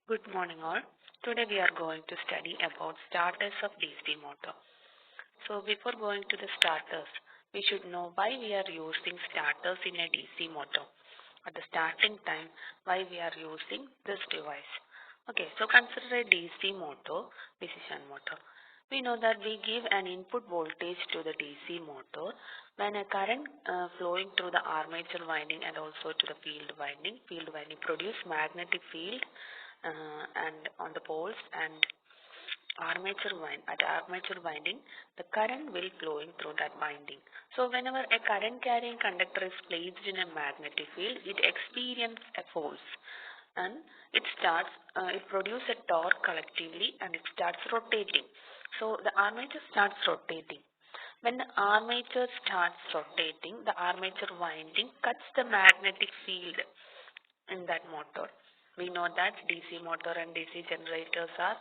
Good morning all. Today we are going to study about starters of DC motor. So before going to the starters, we should know why we are using starters in a DC motor. At the starting time, why we are using this device. Okay, so consider a DC motor, decision motor. We know that we give an input voltage to the DC motor when a current flowing through the armature winding and also to the field winding. Field winding produce magnetic field and on the poles and armature winding, the current will flowing through that winding. So whenever a current carrying conductor is placed in a magnetic field, it experiences a force and it produces a torque collectively and it starts rotating. So the armature starts rotating. When the armature starts rotating, the armature winding cuts the magnetic field in that motor. We know that DC motor and DC generators are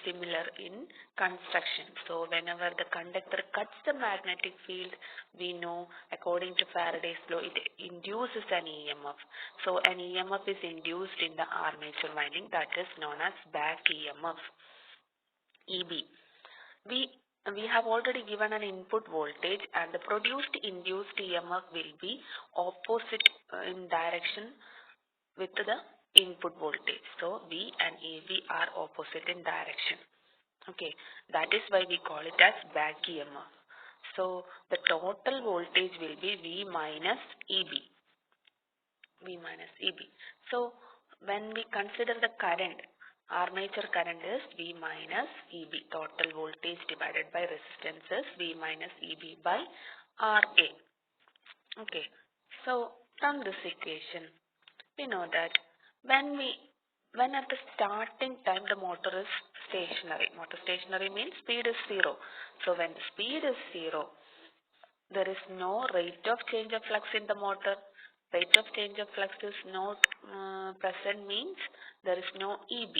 similar in construction. So whenever the conductor cuts the magnetic field, we know according to Faraday's law, it induces an EMF. So an EMF is induced in the armature winding, that is known as back EMF, EB. We we have already given an input voltage and the produced induced EMF will be opposite in direction with the input voltage. So V and EB are opposite in direction. Okay, that is why we call it as back EMF. So the total voltage will be V minus EB. V minus EB. So when we consider the current, armature current is V minus EB. Total voltage divided by resistance is V minus EB by RA. Okay, so from this equation, we know that when we when at the starting time the motor is stationary. Motor stationary means speed is 0. So when the speed is 0, there is no rate of change of flux in the motor. Rate of change of flux is not present means there is no EB.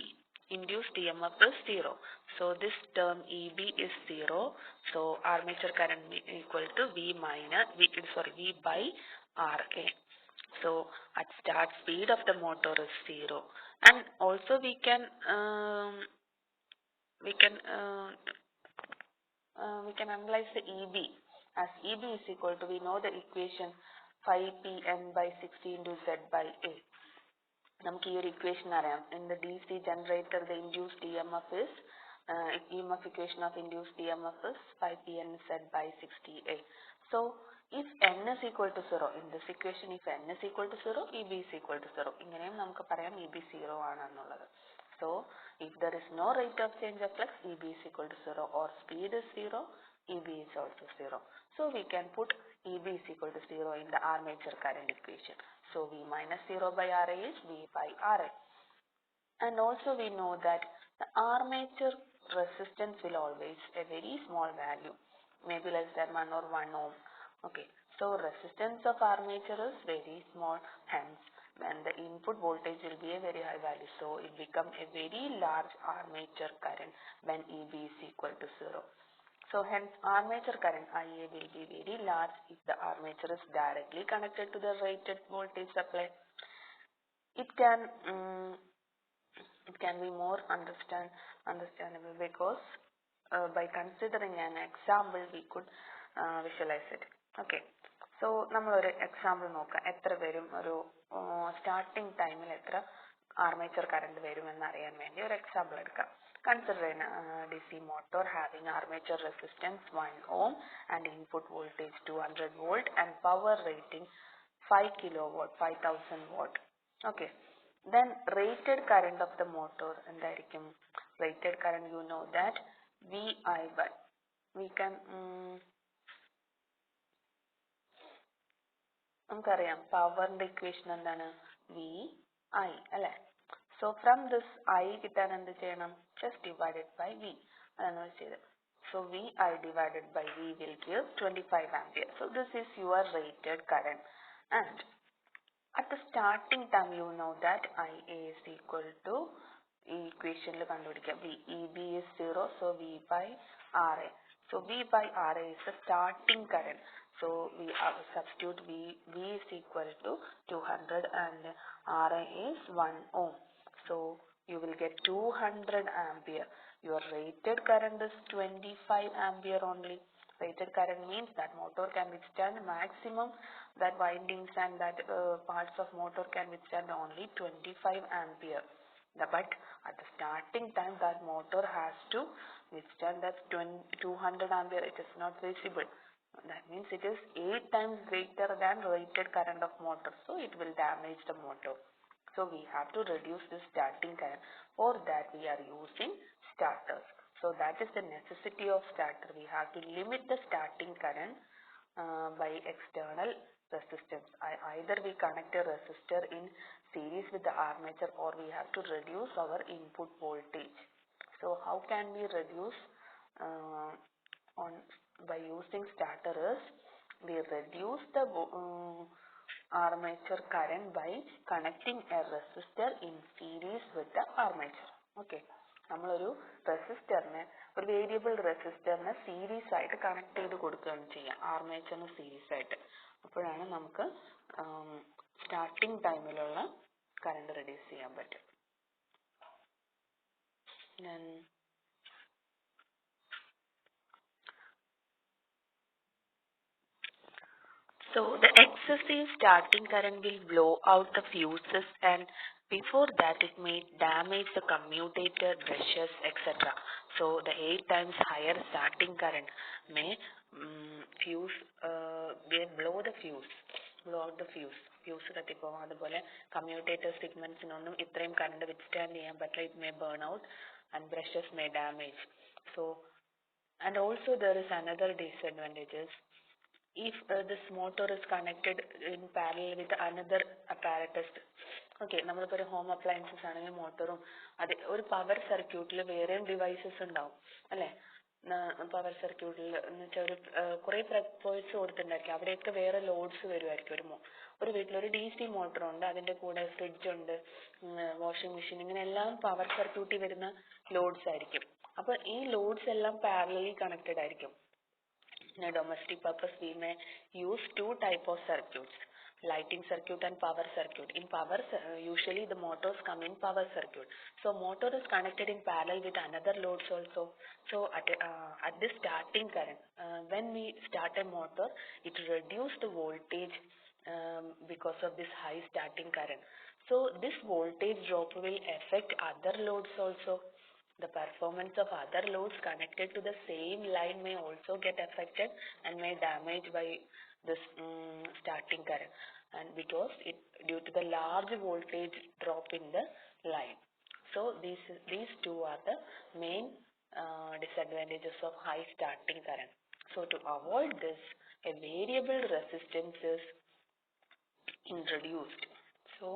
Induced EMF is 0. So this term EB is 0. So armature current equal to V by RA. So at start speed of the motor is 0. And also we can analyze the EB as EB is equal to, we know the equation 5Pn by 60 into Z by A. നമുക്ക് ഈ ഒരു equation അറിയാം. In the DC generator, the induced EMF is EMF equation of induced EMF is 5Pn Z by 60A. So if n is equal to 0, in this equation if n is equal to 0, EB is equal to 0. ഇങ്ങനെയും നമുക്ക് പറയാം EB 0 ആണെന്നുള്ളത്. So if there is no rate of change of flux, EB is equal to 0 or speed is 0, EB is also 0. So we can put EB is equal to 0 in the armature current equation. So V minus 0 by RA is V by RA. And also we know that the armature resistance will always a very small value, maybe less than 1 or 1 ohm. Okay, so resistance of armature is very small, hence when the input voltage will be a very high value, so it become a very large armature current when EB is equal to 0. So hence armature current IA will be very large if the armature is directly connected to the rated voltage supply. It can be more understandable because by considering an example we could visualize it. Okay, so നമ്മളൊരു example നോക്കാം. എത്ര വരും ഒരു starting ടൈമിൽ എത്ര armature current വരുമെന്ന് അറിയാൻ വേണ്ടി ഒരു എക്സാമ്പിൾ എടുക്കാം. Consider a DC motor having armature resistance 1 ohm and input voltage 200 volt and power rating 5 kilowatt, 5000 watt. Okay, then rated current of the motor എന്തായിരിക്കും? Rated current, you know that VI by, we can നമുക്കറിയാം പവറിന്റെ equation എന്താണ്? VI അല്ലെ? So from this I കിട്ടാൻ എന്ത് ചെയ്യണം? Just divided by V. അതാണ് ചെയ്തത്. So VI divided by V will give 25 ampere. So this is your rated current. And at the starting time you know that IA is equal to equation കണ്ടുപിടിക്കാം. EB is 0, so V by RA. So V by RA is the starting current. So we substitute V is equal to 200 and RA is 1 ohm. So you will get 200 ampere. Your rated current is 25 ampere only. Rated current means that motor can withstand maximum, that windings and that parts of motor can withstand only 25 ampere. But at the starting time that motor has to withstand that 200 ampere. It is not visible. That means it is 8 times greater than rated current of motor. So it will damage the motor. So we have to reduce the starting current. For that we are using starters. So that is the necessity of starter. We have to limit the starting current by external resistance. Either we connect a resistor in series with the armature, or we have to reduce our input voltage. So how can we reduce on by using starter is we reduce the armature current by connecting a resistor in series with the armature. Okay. നമ്മളൊരു റെസിസ്റ്ററിനെ, ഒരു variable റെസിസ്റ്ററിനെ series ആയിട്ട് connect ചെയ്ത് കൊടുക്കുകയാണ് ചെയ്യുക, ആർമേച്ചറിന് series ആയിട്ട്. അപ്പോഴാണ് നമുക്ക് starting ടൈമിലുള്ള current reduce ചെയ്യാൻ പറ്റും. So the excessive starting current will blow out the fuses, and before that it may damage the commutator, brushes, etc. So the 8 times higher starting current may blow the fuse, blow out the fuse. Fuse കത്തിപ്പോകും. അതുപോലെ commutator segmentsനൊന്നും ഇത്രയും current withstand ചെയ്യാൻ പറ്റില്ല. It may burn out and brushes may damage. So, and also there is another disadvantages. If this motor is connected in parallel with another apparatus, okay, നമ്മളിപ്പോൾ ഒരു home appliances ആണെങ്കിൽ മോട്ടറും അതെ ഒരു power സർക്യൂട്ടിൽ വേറെയും devices ഉണ്ടാവും അല്ലേ? പവർ സർക്യൂട്ടിൽ എന്ന് വെച്ചാൽ ഒരു കുറേ പോയിന്റ്സ് കൊടുത്തിട്ടുണ്ടായിരിക്കും. അവിടെയൊക്കെ വേറെ ലോഡ്സ് വരുമായിരിക്കും. ഒരു വീട്ടിലൊരു DC മോട്ടറുണ്ട്, അതിൻ്റെ കൂടെ ഫ്രിഡ്ജ് ഉണ്ട്, വാഷിംഗ് മെഷീൻ, ഇങ്ങനെ എല്ലാം പവർ സർക്യൂട്ടിൽ വരുന്ന ലോഡ്സ് ആയിരിക്കും. അപ്പോൾ ഈ ലോഡ്സ് എല്ലാം പാരലലി കണക്റ്റഡ് ആയിരിക്കും. In a domestic purpose, we may use two type of circuits, lighting circuit and power circuit. In power, usually the motors come in power circuit. So motor is connected in parallel with another loads also. So at this starting current, when we start a motor, it reduces the voltage because of this high starting current. So this voltage drop will affect other loads also. The performance of other loads connected to the same line may also get affected and may damage by this starting current, and because it due to the large voltage drop in the line. So these two are the main disadvantages of high starting current. So to avoid this, a variable resistance is introduced. So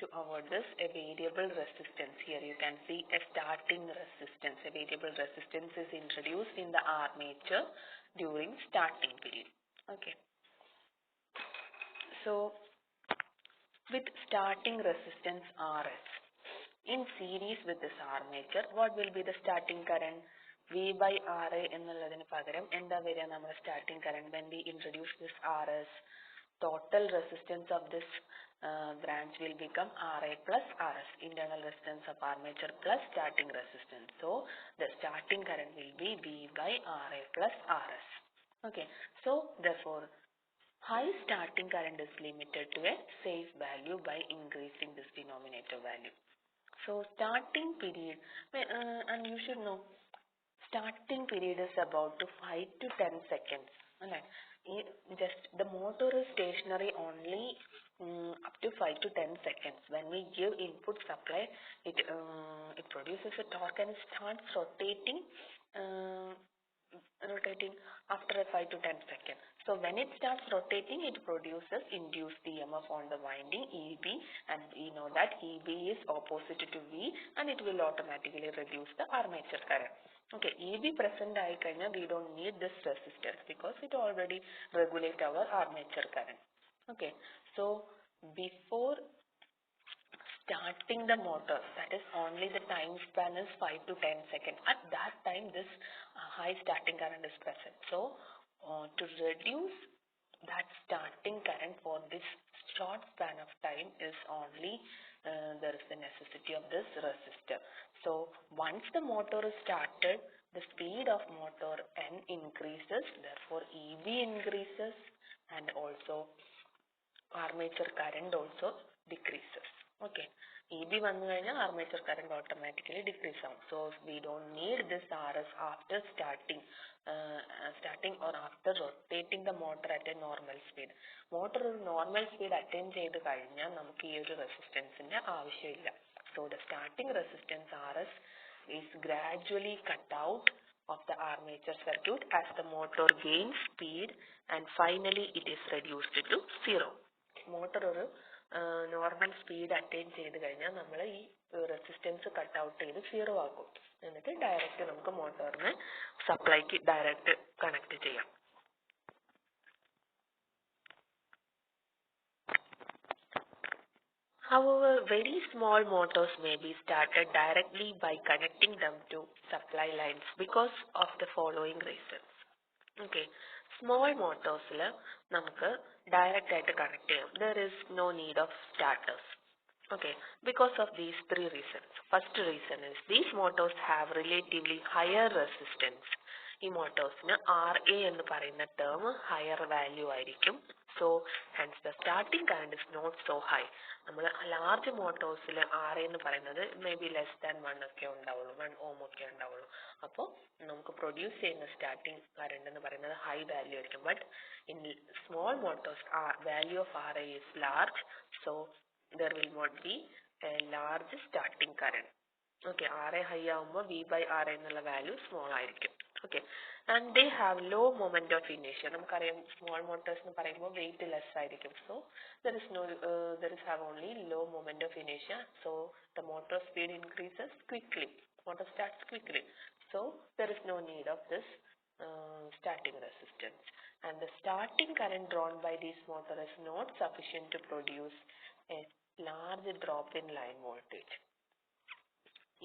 to avoid this, a variable resistance, here you can see a starting resistance. A variable resistance is introduced in the armature during starting period. Okay. So with starting resistance Rs in series with this armature, what will be the starting current? V by Ra എന്നുള്ളതിന് പകരം എന്താ വരിക നമ്മുടെ starting current when we introduce this Rs? Total resistance of this branch will become Ra plus Rs, internal resistance of armature plus starting resistance. So the starting current will be V by Ra plus Rs. Okay, so therefore high starting current is limited to a safe value by increasing this denominator value. So starting period, and you should know starting period is about 5 to 10 seconds. Alright. Just the motor is stationary only up to 5 to 10 seconds. When we give input supply, it produces a torque and starts rotating after a 5 to 10 seconds. So when it starts rotating, it produces induced EMF on the winding EB, and we know that EB is opposite to V, and it will automatically reduce the armature current. Okay, EB present aaikanya, we don't need this resistance because it already regulate our armature current. Okay, so before starting the motor, that is only the time span is 5 to 10 seconds. At that time, this high starting current is present. So to reduce that starting current for this short span of time is only there is the necessity of this resistor. So once the motor is started, the speed of motor N increases, therefore EB increases, and also armature current also decreases. Okay, EB വന്നു കഴിഞ്ഞാൽ armature current automatically decrease ആവും. So we don't need this RS after starting or after rotating the motor at a normal speed. Motor ഒരു normal speed attain ചെയ്ത് കഴിഞ്ഞാൽ നമുക്ക് ഈ ഒരു റെസിസ്റ്റൻസിന്റെ ആവശ്യമില്ല. So the starting resistance RS is gradually cut out of the armature circuit as the motor gains speed and finally it is reduced to zero. Motor ഒരു normal speed attain ചെയ്ത് കഴിഞ്ഞാൽ നമ്മൾ ഈ റെസിസ്റ്റൻസ് കട്ട് ഔട്ട് ചെയ്ത് zero ആക്കും. എന്നിട്ട് direct നമുക്ക് മോട്ടോറിന് സപ്ലൈക്ക് direct connect ചെയ്യാം. However, very small motors may be started directly by connecting them to supply lines because of the following reasons. Okay, small motors നമുക്ക് direct ആയിട്ട് connect ചെയ്യാം. There is no need of starters. Okay, because of these three reasons. First reason is these motors have relatively higher resistance. ഈ മോട്ടോഴ്സിന് RA എന്ന് പറയുന്ന term higher value ആയിരിക്കും. So hence the starting current is not so high. നമ്മൾ large മോട്ടോഴ്സിൽ RA എന്ന് പറയുന്നത് may be less than 1 ഒക്കെ ഉണ്ടാവുള്ളൂ, 1 ohm ഒക്കെ ഉണ്ടാവുള്ളൂ. അപ്പോൾ നമുക്ക് പ്രൊഡ്യൂസ് ചെയ്യുന്ന സ്റ്റാർട്ടിംഗ് കറണ്ട് എന്ന് പറയുന്നത് ഹൈ വാല്യൂ ആയിരിക്കും. But in small Motors value of RA is large, so there will not be a large starting current. Okay, RA high ആവുമ്പോൾ V by RA എന്നുള്ള വാല്യൂ സ്മോൾ ആയിരിക്കും. Okay, and they have low moment of inertia. നമുക്കറിയാം small Motors എന്ന് പറയുമ്പോൾ wait less ആയിരിക്കും. So there is have only low moment of inertia. So the motor speed increases quickly. Motor starts quickly. So there is no need of this starting resistance. And the starting current drawn by this motor is not sufficient to produce a large drop in line voltage.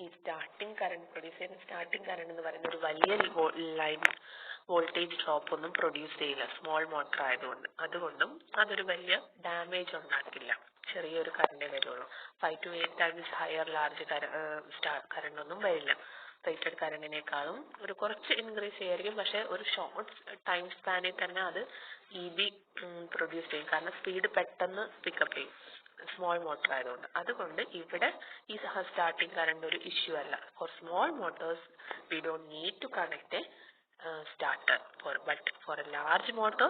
ഈ starting current produce ചെയ്യുന്ന starting current എന്ന് പറയുന്ന ഒരു വലിയ line voltage drop ഒന്നും produce ചെയ്യില്ല small motor ആയതുകൊണ്ട്. അതുകൊണ്ടും അതൊരു വലിയ ഡാമേജ് ഉണ്ടാക്കില്ല, ചെറിയൊരു കറണ്ടേ വരുള്ളൂ. 5 to 8 times higher large current ഒന്നും വരില്ല. റേറ്റഡ് കറണ്ടിനേക്കാളും ഒരു കുറച്ച് ഇൻക്രീസ് ചെയ്യായിരിക്കും, പക്ഷെ ഒരു ഷോർട്ട് ടൈം സ്പാനിൽ തന്നെ അത് EB പ്രൊഡ്യൂസ് ചെയ്യും. കാരണം സ്പീഡ് പെട്ടെന്ന് പിക്കപ്പ് ചെയ്യും സ്മോൾ മോട്ടർ ആയതുകൊണ്ട്. അതുകൊണ്ട് ഇവിടെ ഈ സ്റ്റാർട്ടിംഗ് കറണ്ട് ഒരു ഇഷ്യൂ അല്ല. For small motors we don't need to connect a starter, but for a large motor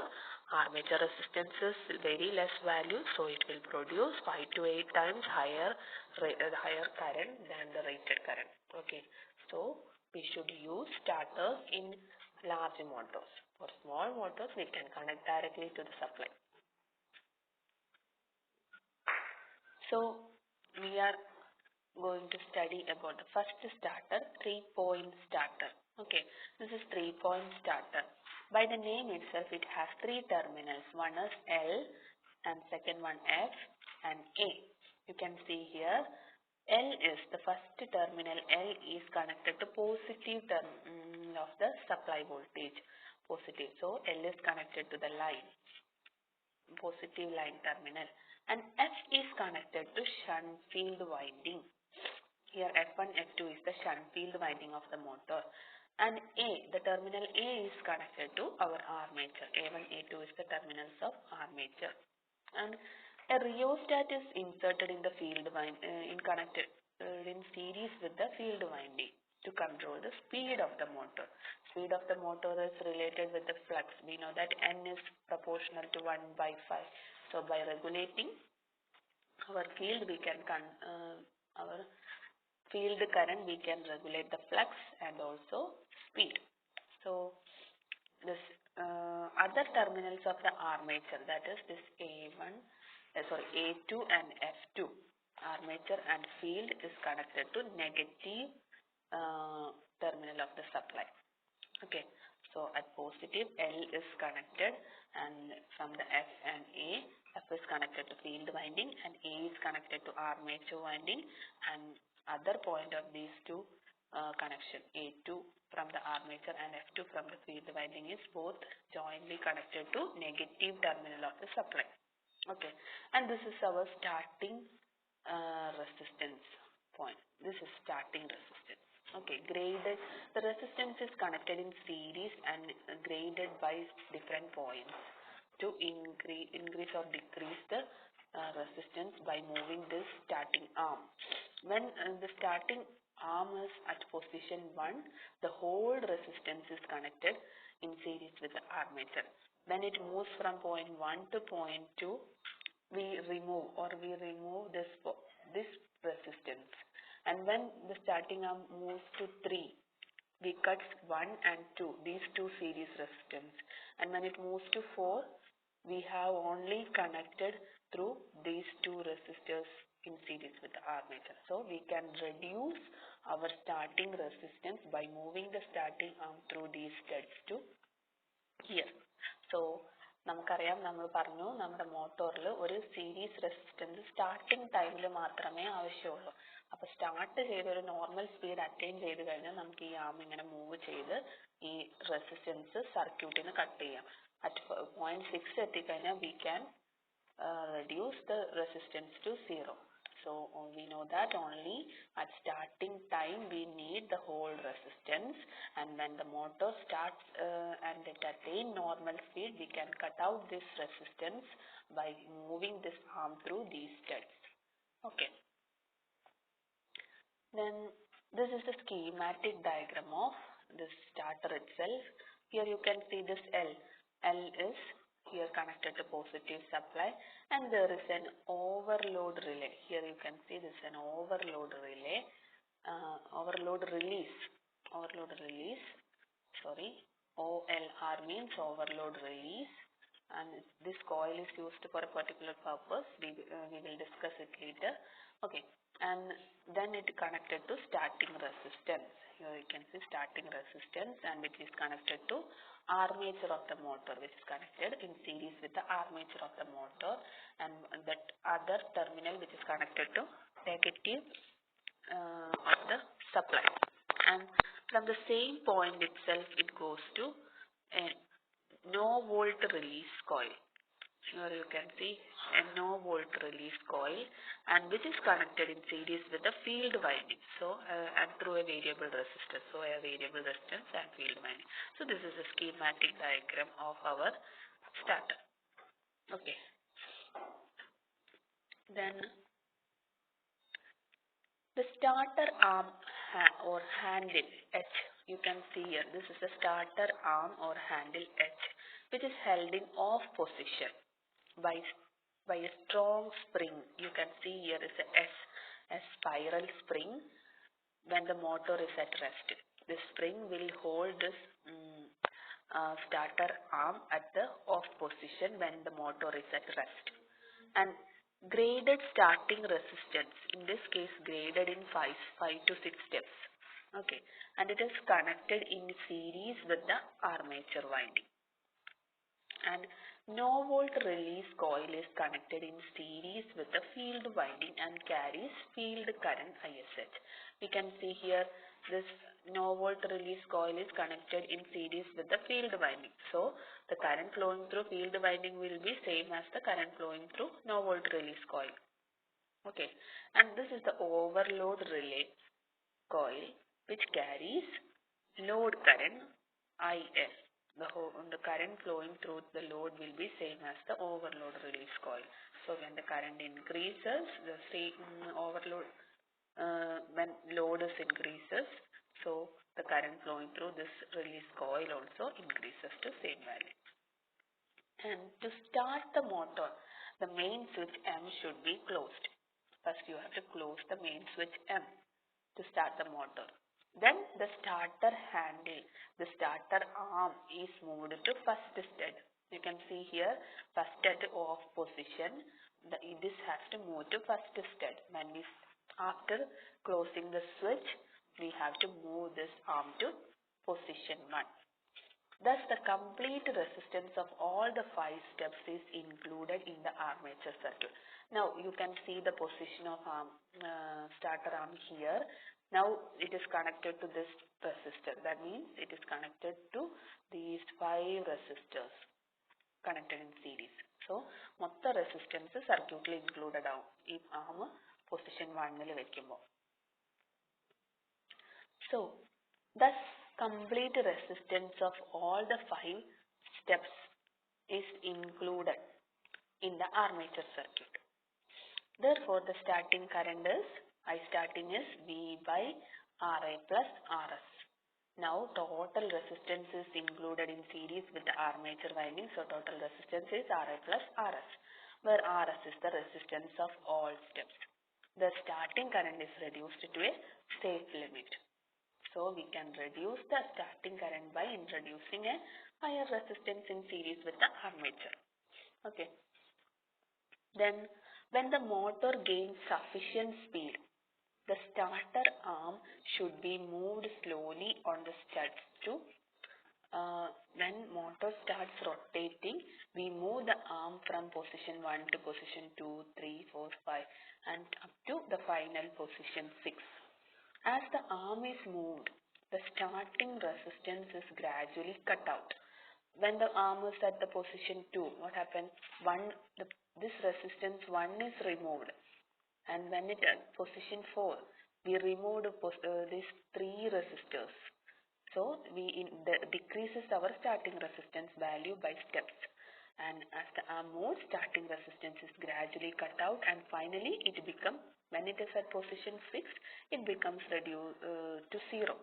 armature resistance is very less value, so it will produce 5 to 8 times higher current than the rated current. Okay, so we should use starters in large motors. For small motors we can connect directly to the supply. So we are going to study about the first starter, 3-point starter. Okay, this is 3-point starter. By the name itself, it has 3 terminals. One is L and second one F and A. You can see here, L is the first terminal. L is connected to positive terminal of the supply voltage. Positive. So L is connected to the line, positive line terminal. And F is connected to shunt field winding. Here F1, F2 is the shunt field winding of the motor. And A, the terminal A is connected to our armature. A1, A2 is the terminals of armature. And a rheostat is inserted in the field connected in series with the field winding to control the speed of the motor. Speed of the motor is related with the flux. We know that N is proportional to 1 by 5. So by regulating our field, we can our field current, we can regulate the flux and also speed. So this other terminals of the armature, that is this A2 and F2, armature and field is connected to negative terminal of the supply. Okay, so at positive L is connected, and from the F and A, F is connected to field winding and A is connected to armature winding, and other point of these two connection, A2 from the armature and F2 from the field winding, is both jointly connected to negative terminal of the supply. Okay, and this is our starting resistance point. This is starting resistance. Okay, graded. The resistance is connected in series and graded by different points to increase or decrease the resistance by moving this starting arm. When the starting arm is at position 1, the whole resistance is connected in series with the armature. When it moves from point 1 to point 2, we remove this resistance, and when the starting arm moves to 3, we cut 1 and 2, these two series resistance, and when it moves to 4, we have only connected through these two resistors in series with the armature. So we can reduce our starting resistance by moving the starting arm through these studs to here. So നമുക്കറിയാം, നമ്മൾ പറഞ്ഞു നമ്മുടെ മോട്ടോറിൽ ഒരു series resistance starting ടൈമിൽ മാത്രമേ ആവശ്യമുള്ളൂ. അപ്പോൾ start ചെയ്ത് ഒരു നോർമൽ സ്പീഡ് അറ്റൈൻ ചെയ്ത് കഴിഞ്ഞാൽ നമുക്ക് ഈ ആം ഇങ്ങനെ മൂവ് ചെയ്ത് ഈ റെസിസ്റ്റൻസ് സർക്യൂട്ടിന് കട്ട് ചെയ്യാം. അറ്റ് 0.6 എത്തിക്കഴിഞ്ഞാൽ we can reduce the resistance to 0. So we know that only at starting time we need the whole resistance, and when the motor starts and it attain normal speed, we can cut out this resistance by moving this arm through these studs. Okay. Then this is the schematic diagram of this starter itself. Here you can see this L. L is here connected to positive supply, and there is an overload relay. Here you can see this is an overload relay, overload release. Sorry, OLR means overload release, and this coil is used for a particular purpose. We will discuss it later. Okay, and then it connected to starting resistance. Here you can see starting resistance, and which is connected to armature of the motor, which is connected in series with the armature of the motor, and that other terminal which is connected to negative of the supply. And from the same point itself it goes to a no volt release coil. Here you can see a no volt release coil, and which is connected in series with the field winding, so and through a variable resistor, so a variable resistance and field winding. So this is a schematic diagram of our starter. Okay, then the starter arm or handle H, you can see here, this is the starter arm or handle H, which is held in off position by a strong spring. You can see here is a spiral spring when the motor is at rest. This spring will hold this starter arm at the off position when the motor is at rest. And graded starting resistance, in this case graded in 5 to 6 steps. Okay, and it is connected in series with the armature winding. And no volt release coil is connected in series with the field winding and carries field current ISH. We can see here this no volt release coil is connected in series with the field winding. So the current flowing through field winding will be same as the current flowing through no volt release coil. Okay, and this is the overload relay coil which carries load current IL. The current flowing through the load will be same as the overload release coil. So when the current increases, the same overload, when load is increases, so the current flowing through this release coil also increases to same value. And to start the motor, the main switch M should be closed. First you have to close the main switch M to start the motor. Then the starter handle, the starter arm is moved to first stud. You can see here first at off position. This has to move to first stud. When we after closing the switch, we have to move this arm to position 1. Thus, the complete resistance of all the 5 steps is included in the armature circuit. Now, you can see the position of starter arm here. Now, it is connected to this resistor. That means it is connected to these 5 resistors connected in series. So മൊത്തം resistance സർക്യൂട്ടിൽ included ആവും ഈ ആം position 1 വെക്കുമ്പോൾ. So thus complete resistance of all the 5 steps is included in the armature circuit. Therefore the starting current is I starting is V by Ra plus Rs. Now total resistance is included in series with the armature winding, so total resistance is Ra plus Rs, where Rs is the resistance of all steps. The starting current is reduced to a safe limit. So we can reduce the starting current by introducing a higher resistance in series with the armature. Okay. Then when the motor gains sufficient speed, the starter arm should be moved slowly on the studs to when motor starts rotating, we move the arm from position 1 to position 2, 3, 4, 5 and up to the final position 6. As the arm is moved, the starting resistance is gradually cut out. When the arm is at the position 2, what happens? This resistance 1 is removed, and when it at position 4, we removed these 3 resistors. So decreases our starting resistance value by steps. And as the arm moves, starting resistance is gradually cut out, and finally it becomes, when it is at position 6, it becomes reduced to 0.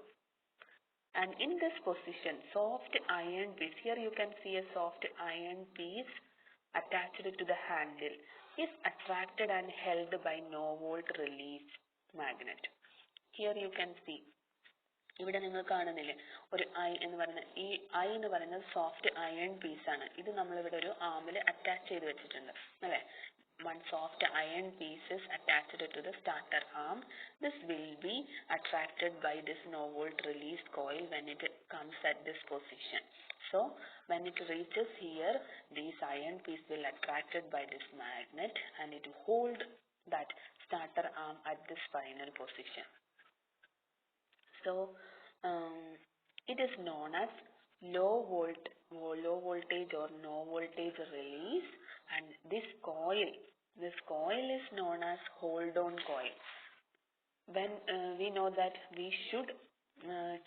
And in this position, soft iron piece, here you can see a soft iron piece attached to the handle, is attracted and held by no volt release magnet. Here you can see, ഇവിടെ നിങ്ങൾ കാണുന്നില്ലേ ഒരു I എന്ന് പറയുന്ന, ഈ I എന്ന് പറയുന്നത് soft iron piece ആണ്. ഇത് നമ്മളിവിടെ ഒരു ആമിൽ അറ്റാച്ച് ചെയ്ത് വെച്ചിട്ടുണ്ട് അല്ലേ. One soft iron piece is attached to the starter arm. This will be attracted by this no volt release coil when it comes at this position. So when it reaches here, this iron piece will attracted by this magnet and it will hold that starter arm at this final position. So it is known as low voltage or no voltage release, and this coil is known as hold on coil. When we know that we should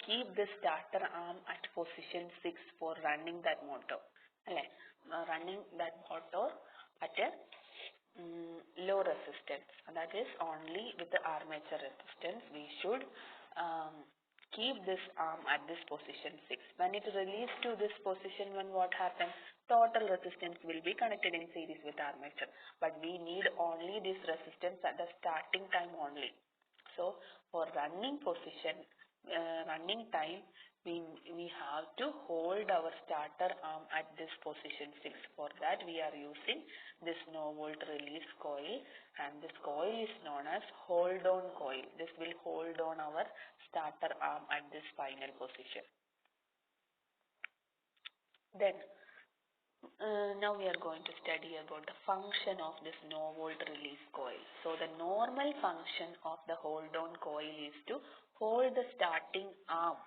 keep the starter arm at position 6 for running that motor, running that motor at a low resistance, that is only with the armature resistance. We should keep this arm at this position 6. When it releases to this position 1, what happens? Total resistance will be connected in series with armature, but we need only this resistance at the starting time only. So for running position, running time, we have to hold our starter arm at this position 6. For that we are using this no volt release coil, and this coil is known as hold on coil. This will hold on our starter arm at this final position. Then now we are going to study about the function of this no volt release coil. So the normal function of the hold on coil is to hold the starting arm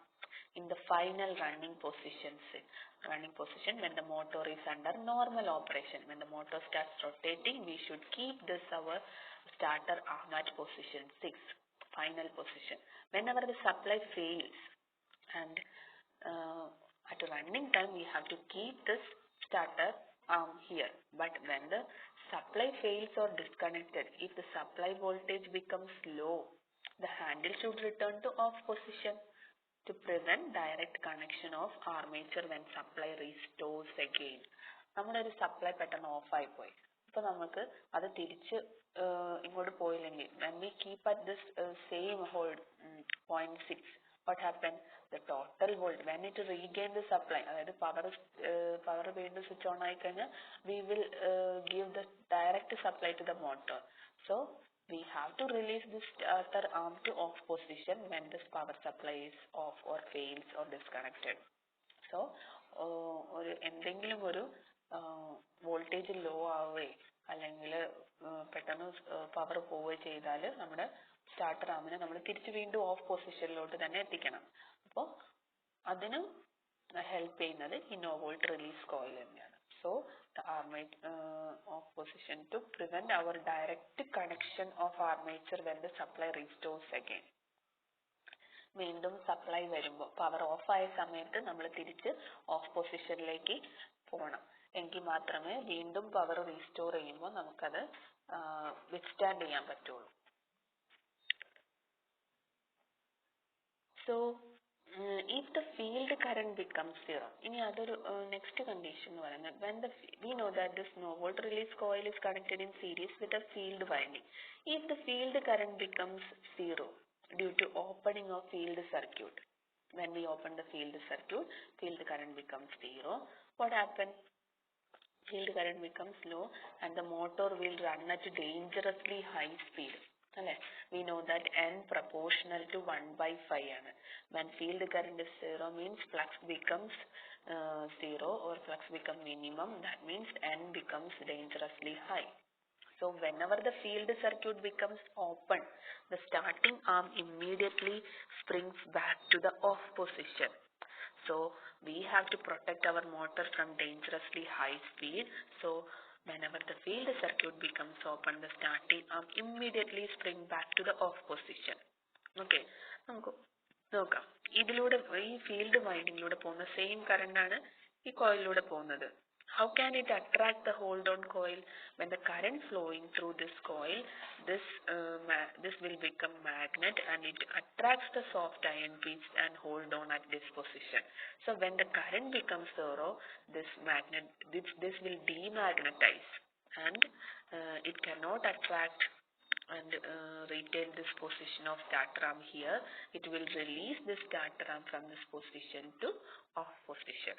in the final running position when the motor is under normal operation. When the motor starts rotating, we should keep this our starter arm at position 6, final position. Whenever the supply fails, and at running time we have to keep this starter arm here, but when the supply fails or disconnected, if the supply voltage becomes low, the handle should return to off position to prevent direct connection of armature when supply restores again. നമ്മുടെ ഒരു supply പെട്ടെന്ന് of ആയി പോയി, അപ്പോൾ നമുക്ക് അത് തിരിച്ച് ഇങ്ങോട്ട് പോയില്ലെങ്കിൽ, when we keep at this same hold 0.6, what happened? The total volt, when it regain the supply, അതായത് പവർ വീണ്ടും സ്വിച്ച് ഓൺ ആയി കഴിഞ്ഞാൽ we will give the direct supply to the motor. So we have to release this starter arm to off position when this power supply is off or fails or disconnected. So എന്തെങ്കിലും ഒരു voltage law ആവുകയോ അല്ലെങ്കിൽ പെട്ടെന്ന് power പോവുകയോ ചെയ്താൽ നമ്മുടെ starter ആമിനെ നമ്മൾ തിരിച്ച് വീണ്ടും ഓഫ് പൊസിഷനിലോട്ട് തന്നെ എത്തിക്കണം. അപ്പോൾ അതിന് ഹെൽപ്പ് ചെയ്യുന്നത് ഈ നോ വോൾട്ട് റിലീസ് കോയിൽ തന്നെയാണ്. So the off position to prevent our direct connection of armature when the supply restores again. വീണ്ടും സപ്ലൈ വരുമ്പോൾ പവർ ഓഫ് ആയ സമയത്ത് നമ്മൾ തിരിച്ച് ഓഫ് പൊസിഷനിലേക്ക് പോകണം. എങ്കിൽ മാത്രമേ വീണ്ടും പവർ റീസ്റ്റോർ ചെയ്യുമ്പോൾ നമുക്കത് വിത്ത്സ്റ്റാൻഡ് ചെയ്യാൻ പറ്റുള്ളൂ. So if the field current becomes zero, ഇനി അതൊരു next condition എന്ന് പറയുന്നത് when we know that this no volt release coil is connected in series with a field winding. If the field current becomes zero due to opening of field circuit, when we open the field circuit, field current becomes zero. What happens? Field current becomes low and the motor will run at dangerously high speed. We know that N proportional to 1/5 ആണ്. When field current is zero means flux becomes zero or flux become minimum. That means N becomes dangerously high. So whenever the field circuit becomes open, the starting arm immediately springs back to the off position. So we have to protect our motor from dangerously high speed. So whenever the field circuit becomes open, the starting arm immediately spring back to the off position. Okay, നമുക്ക് നോക്കാം. ഇതിലൂടെ ഈ field വൈൻഡിങ്ങിലൂടെ പോകുന്ന same current ആണ് ഈ കോയിലിലൂടെ പോകുന്നത്. How can it attract the hold on coil? When the current flowing through this coil, this will become magnet and it attracts the soft iron piece and hold on at this position. So when the current becomes zero, this will demagnetize and it cannot attract and retain this position of starter arm here. It will release the starter arm from this position to off position.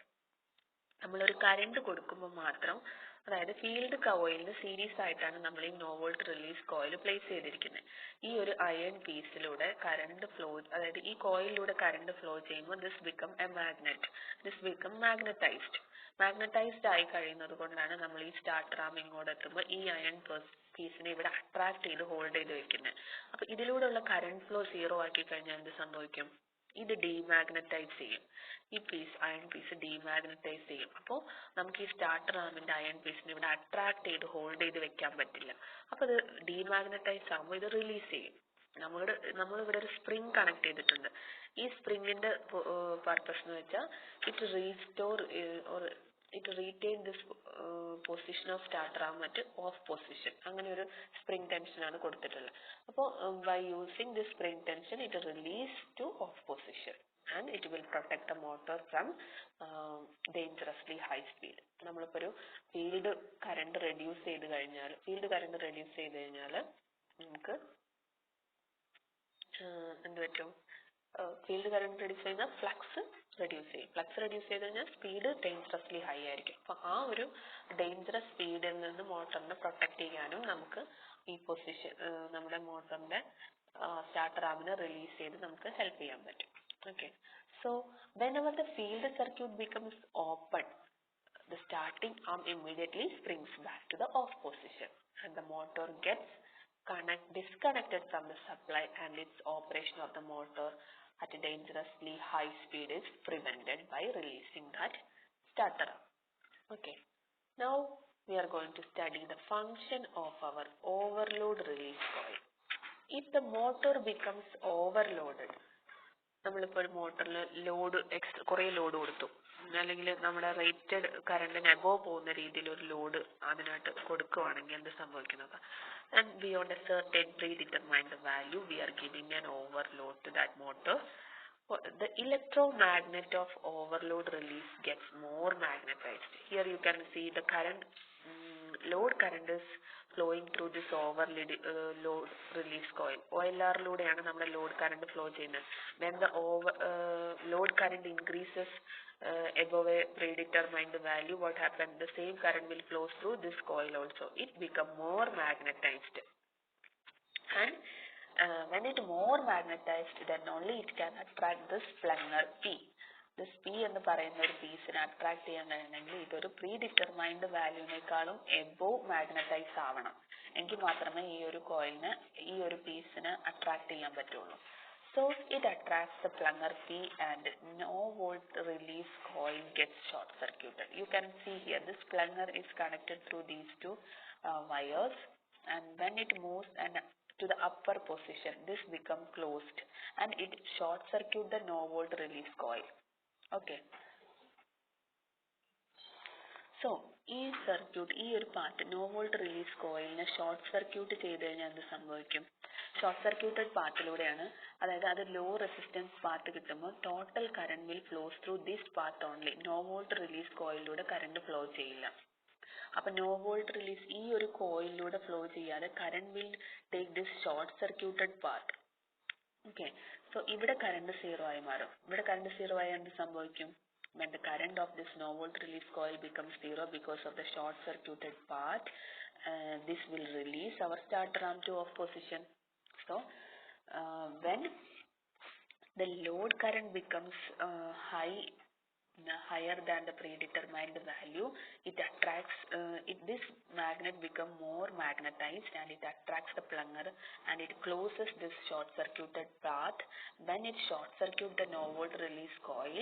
നമ്മളൊരു current കൊടുക്കുമ്പോൾ മാത്രം, അതായത് field കോയിലിന് series ആയിട്ടാണ് നമ്മൾ ഈ no volt release coil place ചെയ്തിരിക്കുന്നത്. ഈ ഒരു അയൺ പീസിലൂടെ കറണ്ട് ഫ്ലോ, അതായത് ഈ കോയിലിലൂടെ കറണ്ട് ഫ്ലോ ചെയ്യുമ്പോൾ this become a magnet, this become magnetised ആയി കഴിയുന്നത് കൊണ്ടാണ് നമ്മൾ ഈ സ്റ്റാർട്ടർ ആം ഇങ്ങോട്ട് എത്തുമ്പോൾ ഈ അയൺ പീസിനെ ഇവിടെ അട്രാക്ട് ചെയ്ത് ഹോൾഡ് ചെയ്ത് വെക്കുന്നത്. അപ്പൊ ഇതിലൂടെയുള്ള കറണ്ട് ഫ്ലോ സീറോ ആക്കി കഴിഞ്ഞാൽ എന്ത് സംഭവിക്കും? ഇത് ഡീമാഗ്നറ്റൈസ് ചെയ്യും. ഈ പീസ് അയൺ പീസ് ഡീമാഗ്നറ്റൈസ് ചെയ്യും. അപ്പോൾ നമുക്ക് ഈ സ്റ്റാർട്ടർ ആമിന്റെ അയൺ പീസിനെ ഇവിടെ അട്രാക്ട് ചെയ്ത് ഹോൾഡ് ചെയ്ത് വെക്കാൻ പറ്റില്ല. അപ്പൊ ഇത് ഡീമാഗ്നറ്റൈസ് ആകുമ്പോൾ ഇത് റിലീസ് ചെയ്യും. നമ്മളിവിടെ ഒരു സ്പ്രിങ് കണക്ട് ചെയ്തിട്ടുണ്ട്. ഈ സ്പ്രിങ്ങിന്റെ പർപ്പസ് എന്ന് വെച്ചാൽ it retain this position of starter arm at off position. അങ്ങനെ ഒരു സ്പ്രിങ് ടെൻഷൻ ആണ് കൊടുത്തിട്ടുള്ളത്. അപ്പോൾ by using this spring tension it release to off position and it will protect the motor from dangerously high speed. നമ്മളിപ്പോൾ ഒരു field current reduce ചെയ്ത് കഴിഞ്ഞാൽ നമുക്ക് എന്ത് പറ്റും? ഫീൽഡ് കറണ്ട് റെഡ്യൂസ് ചെയ്യുന്ന ഫ്ലക്സ് റെഡ്യൂസ് ചെയ്ത് കഴിഞ്ഞാൽ സ്പീഡ് ഡേഞ്ചറസ്ലി ഹൈ ആയിരിക്കും. അപ്പൊ ആ ഒരു ഡേഞ്ചറസ് സ്പീഡിൽ നിന്ന് മോട്ടറിനെ പ്രൊട്ടക്ട് ചെയ്യാനും നമുക്ക് ഈ പൊസിഷൻ നമ്മുടെ മോട്ടറിന്റെ സ്റ്റാർട്ടർ ആമിനെ റിലീസ് ചെയ്ത് നമുക്ക് ഹെൽപ്പ് ചെയ്യാൻ പറ്റും. Okay, so whenever the field circuit becomes open, the starting arm immediately springs back to the off position and the motor gets disconnected from the supply and its operation of the motor at a dangerously high speed is prevented by releasing that starter arm. Okay, now we are going to study the function of our overload release coil. If the motor becomes overloaded, നമ്മളിപ്പോൾ ഒരു മോട്ടറിൽ കുറേ load കൊടുത്തു, അല്ലെങ്കിൽ നമ്മുടെ rated കറണ്ടിന് above പോകുന്ന രീതിയിൽ ഒരു load അതിനായിട്ട് കൊടുക്കുവാണെങ്കിൽ എന്ത് സംഭവിക്കുന്നത്? And beyond A certain predetermined value we are giving an overload to that motor. The electromagnet of overload release gets more magnetized. Here you can see the load current is flowing through this load release coil. OLR ലൂടെയാണ് നമ്മുടെ load current flow ചെയ്യുന്നത്. When the load current increases above a predetermined value, what happens? The same current will flow through this coil also. It become more magnetized, and when it more magnetized, then only it can attract this plunger P. This P എന്ന് പറയുന്ന ഒരു പീസിനെ attract ചെയ്യാൻ കഴിയണമെങ്കിൽ ഇതൊരു predetermined വാല്യൂവിനേക്കാളും above magnetize ആവണം. എങ്കിൽ മാത്രമേ ഈ ഒരു കോയിലിന് ഈ ഒരു പീസിനെ അട്രാക്ട് ചെയ്യാൻ പറ്റുള്ളൂ. So it attracts the plunger P and no volt release coil gets short circuited. You can see here this plunger is connected through these two wires, and when it moves and to the upper position, this become closed and it short circuit the no volt release coil. Okay. So ഈ circuit ഈ ഒരു part no volt release കോയിലിനെ short circuit ചെയ്ത് കഴിഞ്ഞാൽ എന്ത് സംഭവിക്കും? Short circuited പാർട്ടിലൂടെയാണ്, അതായത് അത് ലോ റെസിസ്റ്റൻസ് പാർട്ട് കിട്ടുമ്പോൾ total current will flows through this part only. No volt release കോയിലൂടെ കറണ്ട് ഫ്ലോ ചെയ്യില്ല. അപ്പൊ നോ വോൾട്ട് റിലീസ് ഈ ഒരു കോയിലൂടെ ഫ്ലോ ചെയ്യാതെ current will take this short circuited part. Okay. So ഇവിടെ കറണ്ട് സീറോ ആയി മാറും. ഇവിടെ കറണ്ട് സീറോ ആയി എന്ത് സംഭവിക്കും? When the current of this no volt release coil becomes zero because of the short circuited part, this will release our starter arm to off position. So when the load current becomes higher than the predetermined value, it attracts this magnet become more magnetized and it attracts the plunger and it closes this short circuited path. When it short circuit the no volt release coil,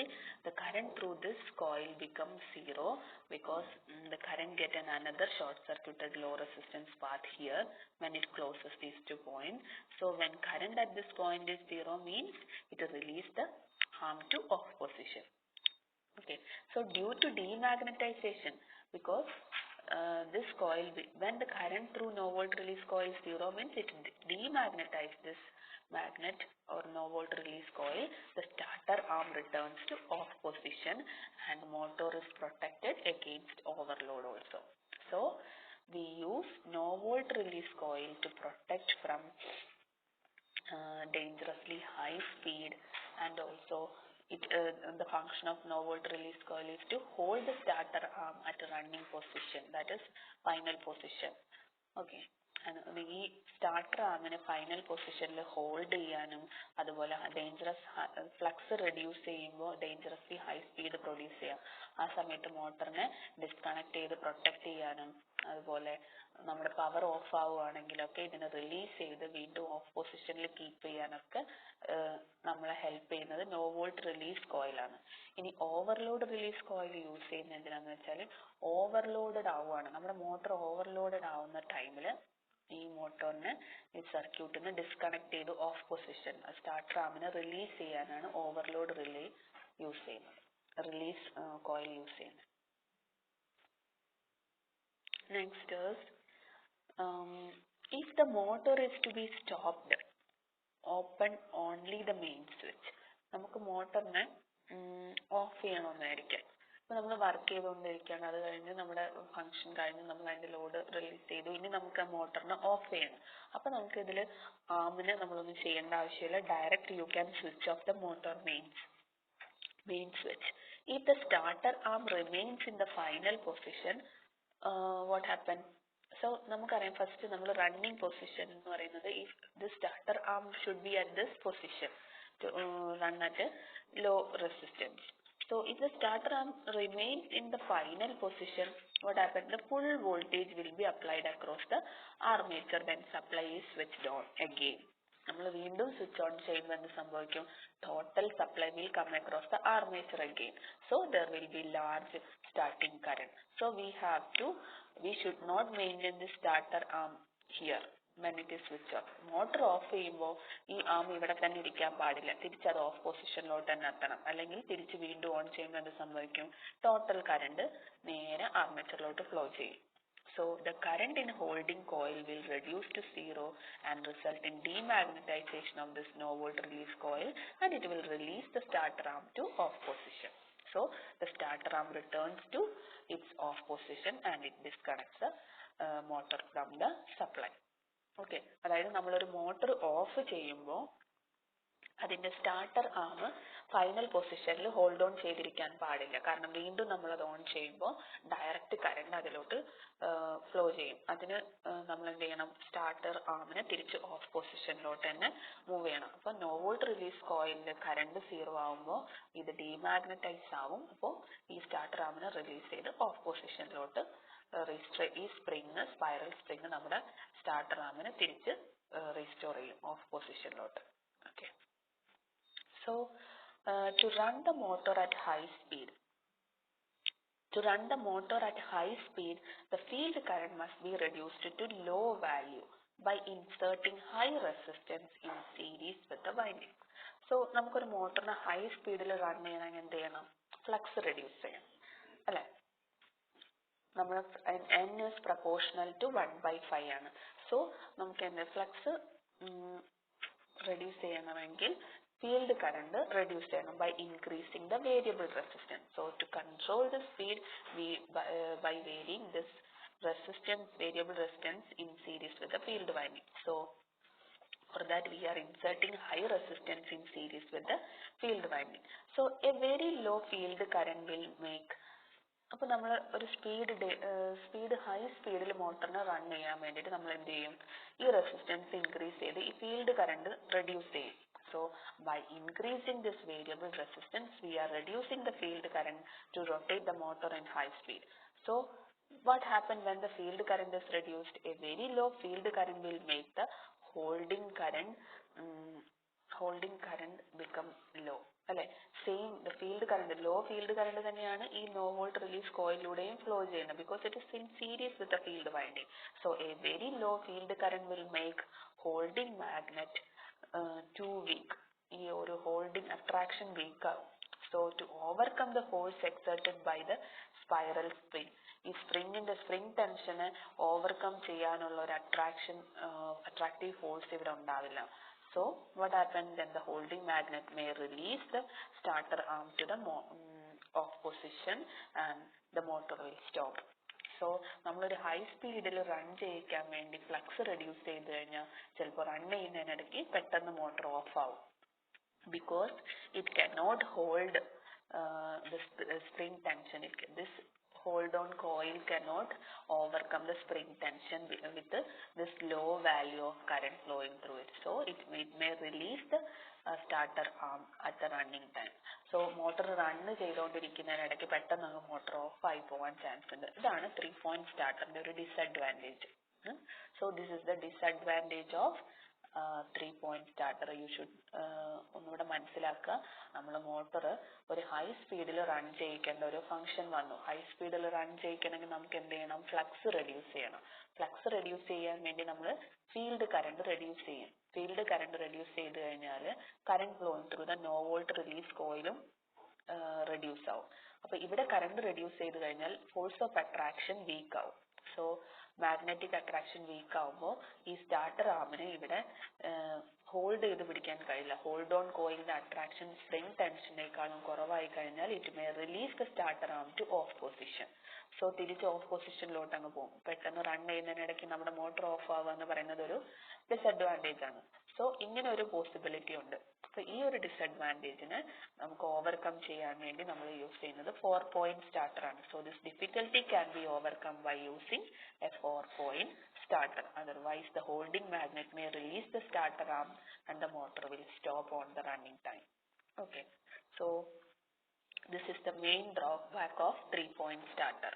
the current through this coil becomes zero because the current get another short circuited low resistance path here when it closes these 2 points. So when current at this point is zero means it release the arm to off position. Okay, so due to demagnetization, because this coil, when the current through no volt release coil is zero means it demagnetizes this magnet or no volt release coil, the starter arm returns to off position and motor is protected against overload also. So we use no volt release coil to protect from dangerously high speed, and also the function of no volt release coil is to hold the starter arm at a running position, that is final position. Okay. ഈ starter ആമിനെ final പൊസിഷനിൽ hold ചെയ്യാനും അതുപോലെ dangerous flux reduce ചെയ്യുമ്പോൾ dangerously high speed produce ചെയ്യാം. ആ സമയത്ത് മോട്ടറിനെ disconnect ചെയ്ത് protect ചെയ്യാനും അതുപോലെ നമ്മുടെ പവർ ഓഫ് ആവുകയാണെങ്കിലൊക്കെ ഇതിനെ റിലീസ് ചെയ്ത് വീണ്ടും ഓഫ് പൊസിഷനിൽ കീപ്പ് ചെയ്യാനൊക്കെ നമ്മളെ ഹെൽപ്പ് ചെയ്യുന്നത് നോ വോൾട്ട് റിലീസ് കോയിലാണ്. ഇനി ഓവർലോഡ് റിലീസ് കോയിൽ യൂസ് ചെയ്യുന്നത് എന്തിനാന്ന് വെച്ചാൽ ഓവർലോഡഡ് ആവുകയാണ്, നമ്മുടെ മോട്ടർ ഓവർലോഡഡ് ആവുന്ന ടൈമിൽ ഈ മോട്ടോറിനെ ഈ സർക്യൂട്ടിന് ഡിസ്കണക്ട് ചെയ്ത് ഓഫ് പൊസിഷൻ സ്റ്റാർട്ടർ ആമിനെ റിലീസ് ചെയ്യാനാണ് ഓവർലോഡ് റിലേ യൂസ് ചെയ്യുന്നത്, റിലീസ് കോയിൽ യൂസ് ചെയ്യുന്നത്. Next is if the motor is to be stopped, open only the main switch. നമുക്ക് മോട്ടറിനെ ഓഫ് ചെയ്യണമെന്നായിരിക്കും. ഇപ്പൊ നമ്മൾ വർക്ക് ചെയ്തുകൊണ്ടിരിക്കുകയാണ്, അത് കഴിഞ്ഞ് നമ്മുടെ ഫംഗ്ഷൻ കഴിഞ്ഞ് നമ്മൾ അതിന്റെ ലോഡ് റിലീസ് ചെയ്തു, ഇനി നമുക്ക് ആ മോട്ടറിനെ ഓഫ് ചെയ്യണം. അപ്പൊ നമുക്ക് ഇതിൽ ആമിനെ നമ്മളൊന്നും ചെയ്യേണ്ട ആവശ്യമില്ല, direct you can switch off the motor main switch. If the starter arm remains in the final position, what happen? So നമുക്കറിയാം ഫസ്റ്റ് നമ്മൾ റണ്ണിങ് പൊസിഷൻ എന്ന് പറയുന്നത് if the starter arm should be at this position to run at a low resistance. So if the starter arm remains in the final position, what happens? The full voltage will be applied across the armature, then supply is switched on again. നമ്മൾ വീണ്ടും switch on ചെയ്യുമ്പോൾ എന്ത് സംഭവിക്കും? Total supply will come across the armature again. So there will be large starting current. So we should not maintain the starter arm here when it is switch off. Motor of ചെയ്യുമ്പോൾ ഈ ആം ഇവിടെ തന്നെ ഇരിക്കാൻ പാടില്ല, തിരിച്ചത് of പൊസിഷനിലോട്ട് തന്നെ എത്തണം, അല്ലെങ്കിൽ തിരിച്ച് വീണ്ടും ഓൺ ചെയ്യുമ്പോൾ എന്ത് സംഭവിക്കും? ടോട്ടൽ കറന്റ് നേരെ ആർമേച്ചറിലോട്ട് ഫ്ലോ ചെയ്യും. So the current in holding coil will reduce to zero and result in demagnetization of this no volt release coil, and it will release the starter arm to off position. So the starter arm returns to its off position and it disconnects the motor from the supply. Okay, അതായത് നമ്മളൊരു motor of ചെയ്യുമ്പോൾ അതിന്റെ starter ആം final പൊസിഷനിൽ hold on ചെയ്തിരിക്കാൻ പാടില്ല, കാരണം വീണ്ടും നമ്മൾ അത് ഓൺ ചെയ്യുമ്പോൾ ഡയറക്റ്റ് കറണ്ട് അതിലോട്ട് ഫ്ലോ ചെയ്യും. അതിന് നമ്മൾ എന്ത് ചെയ്യണം? സ്റ്റാർട്ടർ ആമിനെ തിരിച്ച് ഓഫ് പൊസിഷനിലോട്ട് തന്നെ മൂവ് ചെയ്യണം. അപ്പോൾ നോ വോൾട്ട് റിലീസ് കോയിലിന്റെ കറണ്ട് സീറോ ആവുമ്പോൾ ഇത് ഡീമാഗ്നറ്റൈസ് ആവും. അപ്പോൾ ഈ സ്റ്റാർട്ടർ ആമിനെ റിലീസ് ചെയ്ത് ഓഫ് പൊസിഷനിലോട്ട് ഈ സ്പ്രിങ് സ്പൈറൽ സ്പ്രിങ് നമ്മുടെ സ്റ്റാർട്ടർ ആമിനെ തിരിച്ച് റീസ്റ്റോർ ചെയ്യും ഓഫ് പൊസിഷനിലോട്ട്. Okay. So to run the motor at high speed, to run the motor at high speed, the field current must be reduced to low value by inserting high resistance in series with the winding. So നമുക്കൊരു മോട്ടറിനെ high സ്പീഡിൽ run ചെയ്യണമെങ്കിൽ എന്ത് ചെയ്യണം? Flux reduce ചെയ്യണം അല്ലേ? നമ്മൾ n is proportional to 1/5 ആണ്. So നമുക്ക് എന്ത് ഫ്ലക്സ് റെഡ്യൂസ് ചെയ്യണമെങ്കിൽ field current reduce ചെയ്യണം by increasing the variable resistance. So to control the speed, we by varying this resistance, variable resistance in series with the field winding. So for that we are inserting high resistance in series with the field winding. So a very low field current will make, അപ്പോൾ നമ്മൾ ഒരു speed high സ്പീഡിൽ മോട്ടറിനെ run ചെയ്യാൻ വേണ്ടിയിട്ട് നമ്മൾ എന്ത് ചെയ്യും? ഈ റെസിസ്റ്റൻസ് ഇൻക്രീസ് ചെയ്ത് ഈ ഫീൽഡ് കറണ്ട് റെഡ്യൂസ് ചെയ്യും. So by increasing this variable resistance, we are reducing the field current to rotate the motor in high speed. So what happens when the field current is reduced? A very low field current will make the holding current become low. അല്ലെ? Same field current, low field current തന്നെയാണ് ഈ no volt release കോയിലൂടെയും flow ചെയ്യുന്നത്, because it is in series with the field winding. So a very low field current will make holding magnet too weak. ഈ ഒരു holding attraction weak ആവും. So to overcome the force exerted by the spiral spring, ഈ spring ടെൻഷനെ overcome ചെയ്യാനുള്ള ഒരു attractive force ഇവിടെ ഉണ്ടാവില്ല. So what happens then? The holding magnet may release the starter arm to the off position and the motor will stop. So നമ്മളൊരു high സ്പീഡിൽ run ചെയ്യിക്കാൻ വേണ്ടി ഫ്ലക്സ് റെഡ്യൂസ് ചെയ്ത് കഴിഞ്ഞാൽ ചിലപ്പോൾ റൺ ചെയ്യുന്നതിനിടയ്ക്ക് പെട്ടെന്ന് മോട്ടർ ഓഫ് ആവും, because it cannot hold the spring tension. This hold on coil cannot overcome the spring tension with this low value of current flowing through it. So it may release the starter arm at the running time. So motor run ചെയ്തുകൊണ്ടിരിക്കുന്നതിനിടയ്ക്ക് പെട്ടെന്ന് motor of ആയി പോകാൻ chance ഉണ്ട്. ഇതാണ് 3-point starterന്റെ ഒരു disadvantage. So this is the disadvantage of 3-point starter. You should ഒന്നുകൂടെ മനസ്സിലാക്കുക. നമ്മൾ motor ഒരു ഹൈ സ്പീഡിൽ റൺ ചെയ്യിക്കേണ്ട ഒരു ഫംഗ്ഷൻ വന്നു. ഹൈ സ്പീഡിൽ റൺ ചെയ്യിക്കണമെങ്കിൽ നമുക്ക് എന്ത് ചെയ്യണം? ഫ്ലക്സ് റെഡ്യൂസ് ചെയ്യണം. ഫ്ലക്സ് റെഡ്യൂസ് ചെയ്യാൻ വേണ്ടി നമ്മൾ ഫീൽഡ് കറണ്ട് റെഡ്യൂസ് ചെയ്യും. ഫീൽഡ് കറണ്ട് റെഡ്യൂസ് ചെയ്ത് കഴിഞ്ഞാൽ current flowing through the no volt release കോയിലും റെഡ്യൂസ് ആവും. അപ്പൊ ഇവിടെ കറണ്ട് റെഡ്യൂസ് ചെയ്ത് കഴിഞ്ഞാൽ ഫോഴ്സ് ഓഫ് അട്രാക്ഷൻ വീക്ക് ആവും. സോ മാഗ്നറ്റിക് അട്രാക്ഷൻ വീക്ക് ആവുമ്പോൾ ഈ സ്റ്റാർട്ടർ ആമിന് ഇവിടെ ഹോൾഡ് ചെയ്ത് പിടിക്കാൻ കഴിയില്ല. ഹോൾഡ് ഓൺ കോയിലിന്റെ അട്രാക്ഷൻ സ്പ്രിംഗ് ടെൻഷനേക്കാളും കുറവായി കഴിഞ്ഞാൽ it may release the starter arm to off position. So തിരിച്ച് ഓഫ് പൊസിഷനിലോട്ട് അങ്ങ് പോകും. പെട്ടെന്ന് റൺ ചെയ്യുന്നതിനിടയ്ക്ക് നമ്മുടെ മോട്ടോർ ഓഫ് ആവുക എന്ന് പറയുന്നത് ഒരു ഡിസഡ്വാൻറ്റേജ് ആണ്. സോ ഇങ്ങനെ ഒരു പോസിബിലിറ്റി ഉണ്ട്. അപ്പൊ ഈ ഒരു ഡിസഡ്വാൻറ്റേജിനെ നമുക്ക് ഓവർകം ചെയ്യാൻ വേണ്ടി നമ്മൾ യൂസ് ചെയ്യുന്നത് 4-point starter ആണ്. So this difficulty can be overcome by using a 4-point starter. Otherwise the holding magnet may release the starter arm and the motor will stop on the running time. Okay, so this is the main drawback of 3-point starter.